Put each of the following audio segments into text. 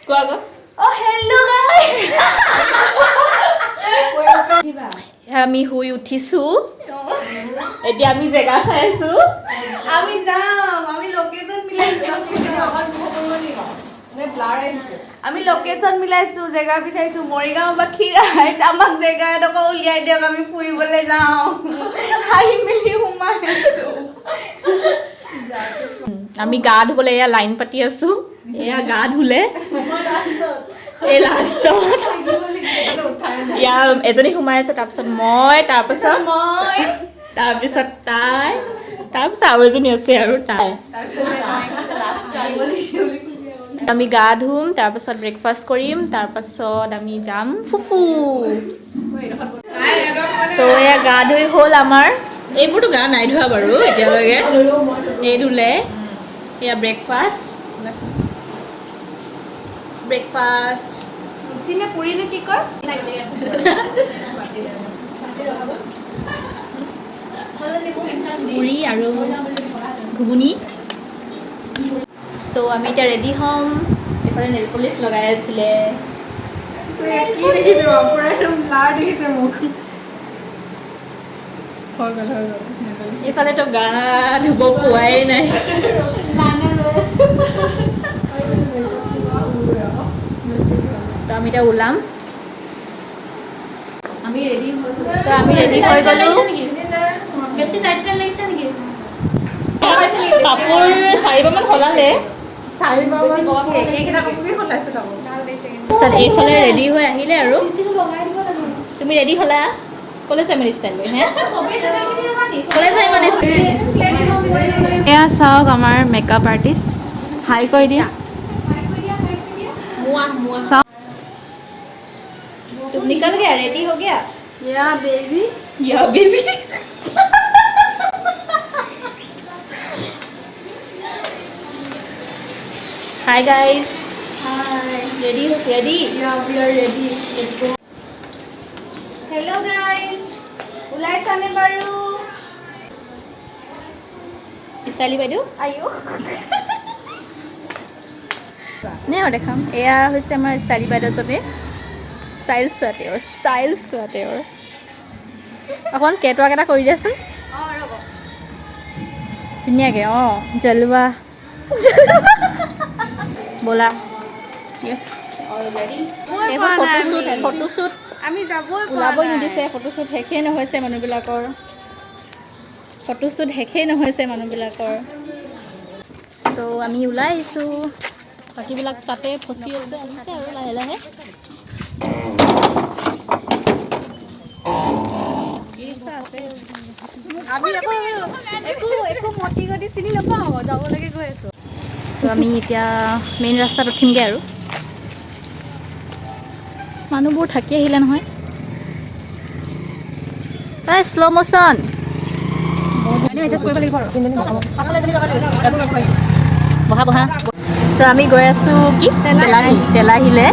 কোৱা কোৱা Oh, hello guys! আমি শুই উঠিছো এতিয়া আমি জেগা চাই আছো আমি যাম আমি লোকেশন মিলাইছো আমি লোকেশন মিলাইছো জেগা বিচাৰিছো মৰিগাঁও বা খিৰাই আমাক জেগা এডোখৰ উলিয়াই দিয়ক আমি ফুৰিবলৈ যাওঁ হাঁহি মেলি সোমাই আছো আমি গা ধুবলৈ এয়া লাইন পাতি আছো এয়া গা ধুলে এই লাষ্টত ইয়াৰ এজনী সোমাই আছে তাৰপিছত মই তাৰপিছত তাই তাৰপিছত আৰু এজনী আছে আৰু তাই আমি গা ধুম তাৰপিছত ব্ৰেকফাষ্ট কৰিম তাৰপিছত আমি যাম ফুফু চ' এয়া গা ধুই হ'ল আমাৰ এইবোৰতো গা নাই ধোৱা বাৰু এতিয়ালৈকে এই ধুলে এয়া ব্ৰেকফাষ্ট চিনে পুৰি নে কি কয় পুৰি আৰু ঘুগুনি চ' আমি এতিয়া ৰেডি হ'ম এইফালে নেল পলিচ লগাই আছিলে এইফালেতো গা ধুব পোৱাই নাই তো আমি এতিয়া ওলাম আমি ৰেডি হৈ গ'লো বেছি টাইট পেন লাগিছে নেকি কাপোৰ 4বাৰমান সলালে এইফালে ৰেডি হৈ আহিলে আৰু তুমি ৰেডি হ'লা ক'লে যাম ষ্টাইল লৈ হে ক'লে যাম ইমান এয়া চাওক আমাৰ মেকআপ আৰ্টিষ্ট হাই কৈ দিয়া तुम निकल गया रेडी हो गया या baby Hi guys Hi. ready Yeah, we are ready. Let's go. Hello guys. Ulaisane baru. ষ্টাইলি বাইদেউ Ayo. নে আৰু দেখাম এয়া হৈছে আমাৰ ষ্টাইলি বাইদেউজনী ষ্টাইল চোৱাতে অকণ কেটৱাক এটা কৰি দিয়াচোন ধুনীয়াকৈ জলোৱা ব'লা এইবোৰ ফটোশ্বুট আমি যাবই ওলাবই নিদিছে ফটোশ্বুট শেষেই নহৈছে মানুহবিলাকৰ চ' আমি ওলাই আহিছোঁ বাকীবিলাক তাতে ফচি আহিছে আৰু লাহে লাহে আমি একো মতি গতি চিনি নাপাওঁ যাব লাগে গৈ আছোঁ ত' আমি এতিয়া মেইন ৰাস্তাত উঠিমগৈ আৰু মানুহবোৰ থাকি আহিলে নহয় শ্ল' মোশ্যন বহা চ' আমি গৈ আছোঁ কি তেলাহীলে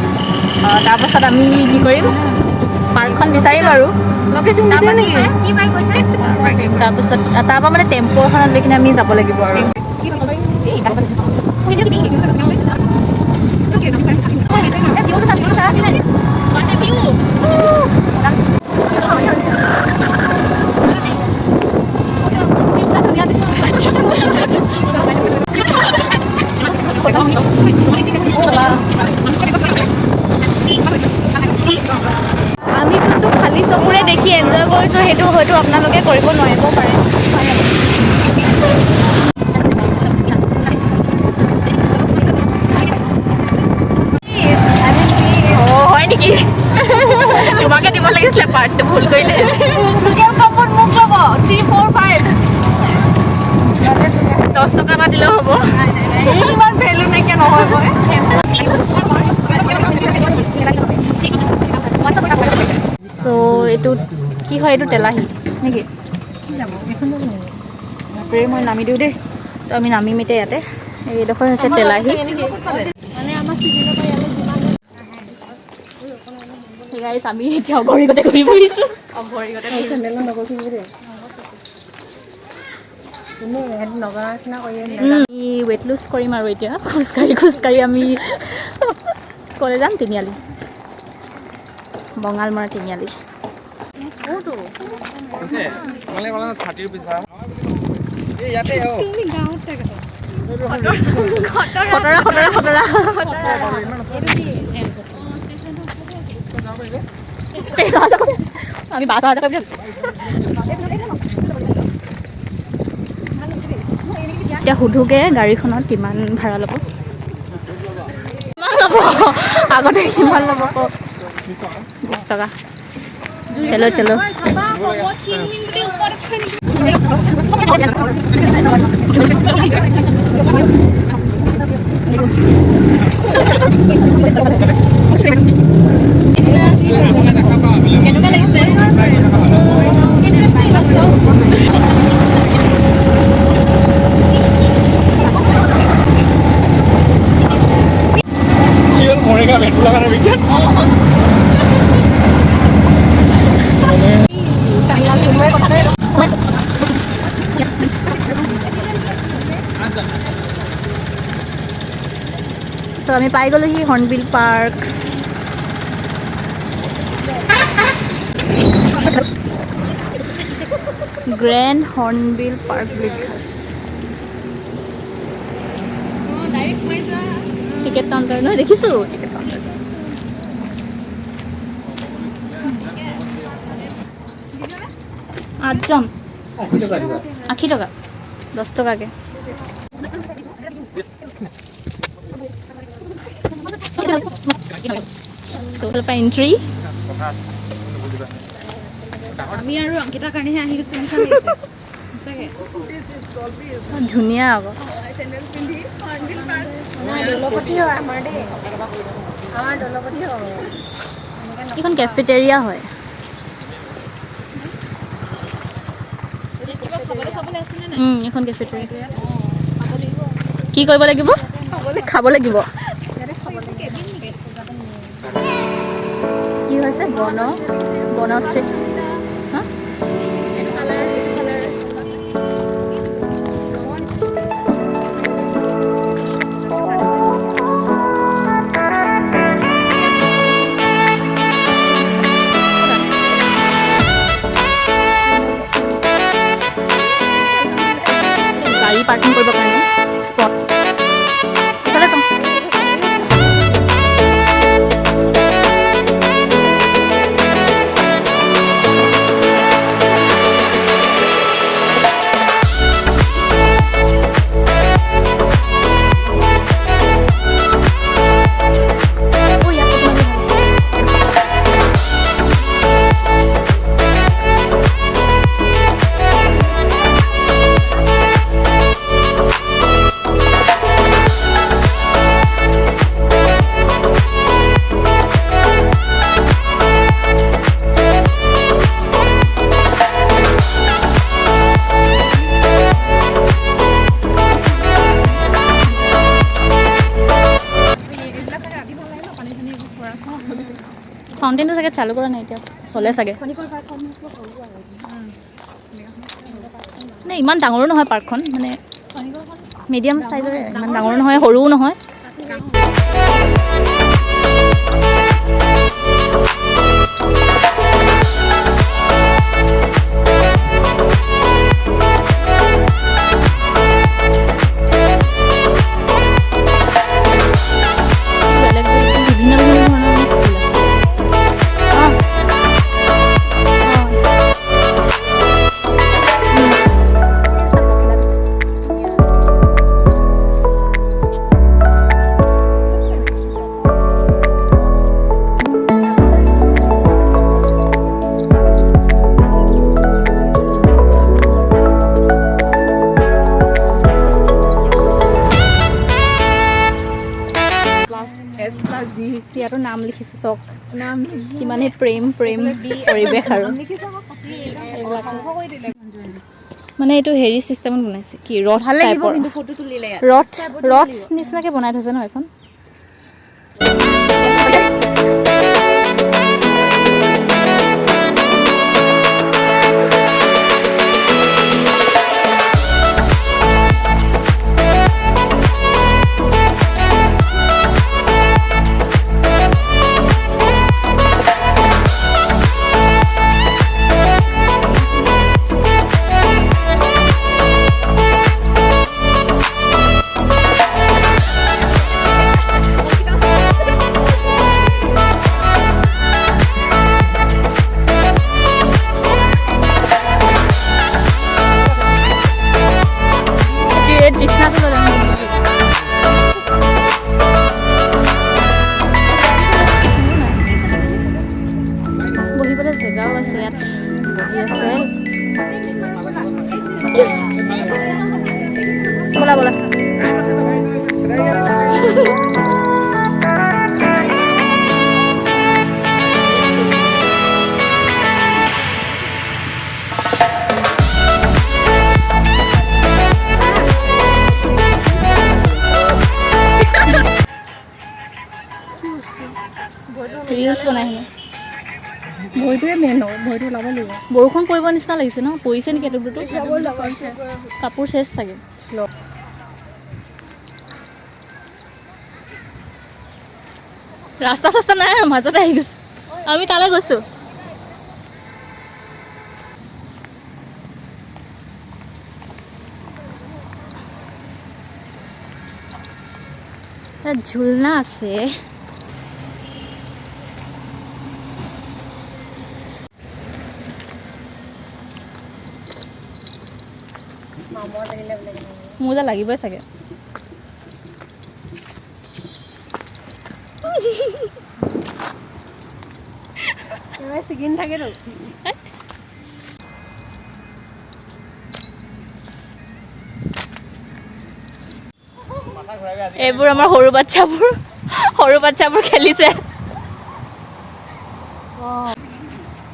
তাৰপাছত আমি কি কৰিম পাৰ্কখন বিচাৰিম আৰু তাৰপিছত তাৰপৰা মানে টেম্পু এখনত লৈ কিনে আমি যাব লাগিব আৰু আমি যোনটো খালী চকুৰে দেখি এনজয় কৰিছোঁ সেইটো হয়তো আপোনালোকে কৰিব নোৱাৰিব পাৰে হয় নেকি তোমাকে দিব লাগিছিলে পাৰ্টটো ভুল কৰিলে মোক ল'ব 3, 4, 5 10 টকা এটা দিলেও হ'ব ইমান ভেলু নাইকিয়া নহয় মই চ' এইটো কি হয় এইটো তেলাহী নেকি মই নামি দিওঁ দেই তো আমি নামিম এতিয়া ইয়াতে এইডোখৰ হৈছে তেলাহী গাইছ আমি এতিয়া অঘৰীগতে ঘূৰি ফুৰিছোঁ ৱেট লুজ কৰিম আৰু এতিয়া খোজকাঢ়ি আমি ক'লে যাম? তিনিআলি, বঙালমৰা তিনিআলি। আমি 12,000 টকা এতিয়া সুধোগে গাড়ীখনত কিমান ভাড়া ল'ব। আগতে কিমান ল'ব কওক? 20 টকা। চলো চলো। কেনেকুৱা লাগিছে? মৰিগাঁও ভেটুলা কাৰণে বিখ্যাত। চ' আমি পাই গ'লোহি hornbill park. Grand hornbill park বুলি লিখা আছে। টিকেট কাউণ্টাৰ নহয়, দেখিছোঁ টিকেট কাউণ্টাৰ। আঠজন 80 টকা, 10 টকাকৈ। এণ্ট্ৰি। আমি আৰু অংকিতাৰ কাৰণেহে আহি গৈছোঁ। ধুনীয়া আকৌ। এইখন কেফেটেৰিয়া হয়। এখন কেফেটেৰিয়া। কি কৰিব লাগিব? খাব লাগিব। কি হৈছে? বনসৃষ্টি। গাড়ী পাৰ্কিং কৰিবৰ কাৰণে স্পট। এইফালে যাওঁ। ফাউণ্টেইনটো চাগে চালু কৰা নাই এতিয়া, চলে চাগে। নাই ইমান ডাঙৰো নহয় পাৰ্কখন, মানে মিডিয়াম চাইজৰে, ইমান ডাঙৰো নহয় সৰুও নহয়। ইয়াতো নাম লিখিছে চক, কিমানেই প্ৰেম পৰিৱেশ আৰু মানে এইটো হেৰি চিষ্টেমত বনাইছে, কি ৰথ টাইপৰ, ৰথ নিচিনাকৈ বনাই থৈছে ন এখন। ইয়াত বহি আছে। ব'লা ব'লা। ৰিলছ বনাই ভৰিটোৱে মেইন হয়, ভৰিটো ওলাব লাগিব। বৰষুণ পৰিব নিচিনা লাগিছে ন? পৰিছে নেকি এটুপটো? কাপোৰ চেচ চাগে। ৰাস্তা চাস্তা নাই আৰু মাজতে আহি গৈছো। আমি তালৈ গৈছো। তাত ঝুলনা আছে। মোজা লাগিবই চাগে। চিকিন থাকেতো। এইবোৰ আমাৰ সৰু বাচ্চাবোৰ খেলিছে।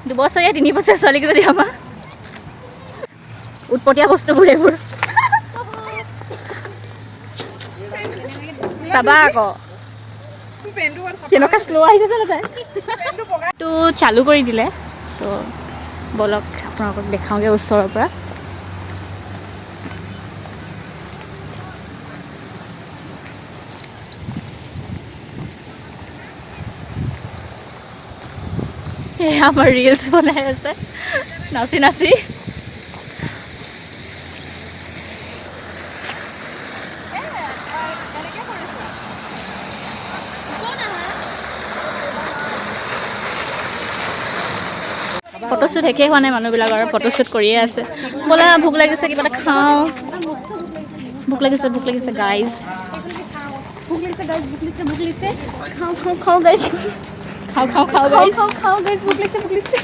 2 বছৰীয়া 3 বছৰীয়া ছোৱালীকেইজনী আমাৰ উৎপতীয়া বস্তুবোৰ এইবোৰ। চাবা আকৌ কেনেকুৱা শ্ল' আহিছে জানো তাই। টো চালু কৰি দিলে। চ' বলক আপোনালোকক দেখাওঁগৈ ওচৰৰ পৰা। আমাৰ ৰিলছ বনাই আছে নাচি নাচি। ফটোশ্বুট শেষেই হোৱা নাই মানুহবিলাকৰ, ফটোশ্বুট কৰিয়ে আছে। ব'লা ভোক লাগিছে, কিবা এটা খাওঁ। ভোক লাগিছে গাইজ। ভোক লাগিছে গাইজ, ভোক লাগিছে। খাওঁ গাইজ। খাওঁ গাইজ। ভোক লাগিছে।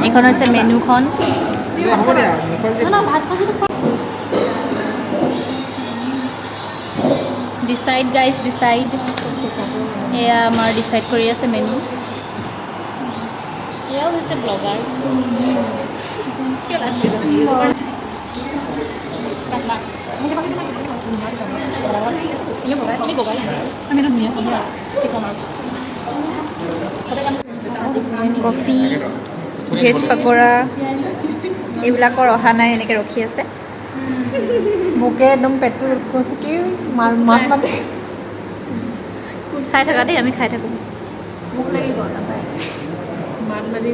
এইখন হৈছে মেনুখন। Decide guys, decide. এয়া আমাৰ ডিচাইড কৰি আছে মেনু। এয়াও হৈছে ব্লগাৰ। কফি, ভেজ পকৰা এইবিলাকৰ অহা নাই, এনেকৈ ৰখি আছে। মোকে একদম পেটটো মাত মাতি চাই থাকা দেই, আমি খাই থাকোঁ। মোক লাগিব নাপায় মাত মাতি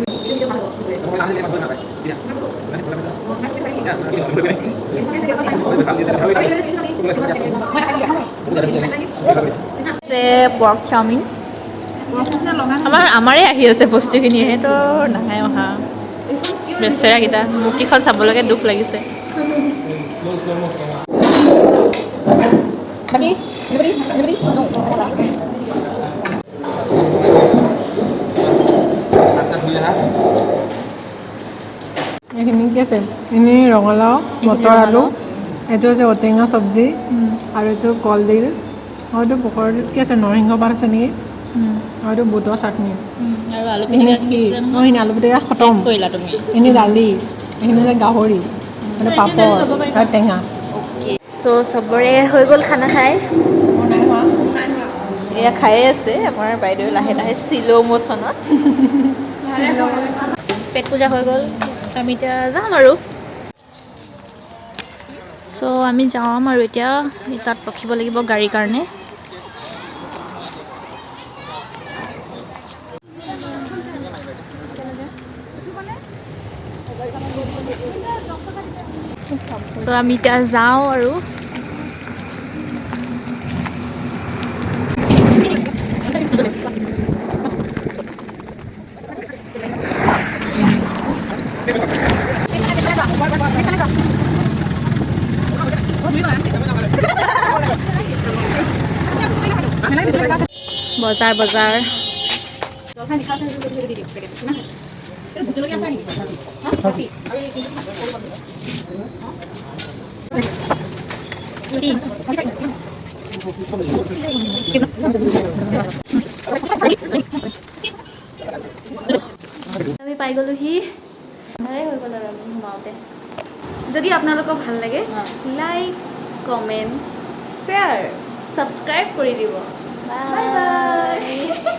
পৰ্ক চাওমিন আমাৰে আহি আছে বস্তুখিনি, সিহঁতৰ নাহে অহা। বেচেৰাকেইটা মুক্তিখন চাবলৈকে দুখ লাগিছে। এইখিনি কি আছে? এনে ৰঙালাও, মটৰ আলু, এইটো হৈছে ঔটেঙা চব্জি, আৰু এইটো কলডিল, আৰু এইটো পকৰাটোত কি আছে? নৰসিংহ পাত আছে নেকি, আৰু এইটো বুটৰ চাটনি, আৰু আলু এইখিনি খীৰ, এইখিনি আলু পিটিকা খতম, কৰিলা তুমি। এইখিনি দালি, এইখিনি হৈছে গাহৰি, এইটো পাপৰ আৰু টেঙা। চ' চবৰে হৈ গ'ল খানা খাই। এয়া খায়ে আছে আমাৰ বাইদেউ লাহে লাহে শ্ল' মোচনত। পেট পূজা হৈ গ'ল, আমি এতিয়া যাম আৰু। চ' আমি যাম আৰু এতিয়া তাত ৰখিব লাগিব গাড়ীৰ কাৰণে। চ' আমি এতিয়া যাওঁ আৰু। বজাৰ বজাৰ আমি পাই গ'লোহি ভালেই হৈ গ'ল আৰু আমি সোমাওঁতে যদি আপোনালোকক ভাল লাগে লাইক কমেণ্ট শ্বেয়াৰ ছাবস্ক্ৰাইব কৰি দিব বাই বাই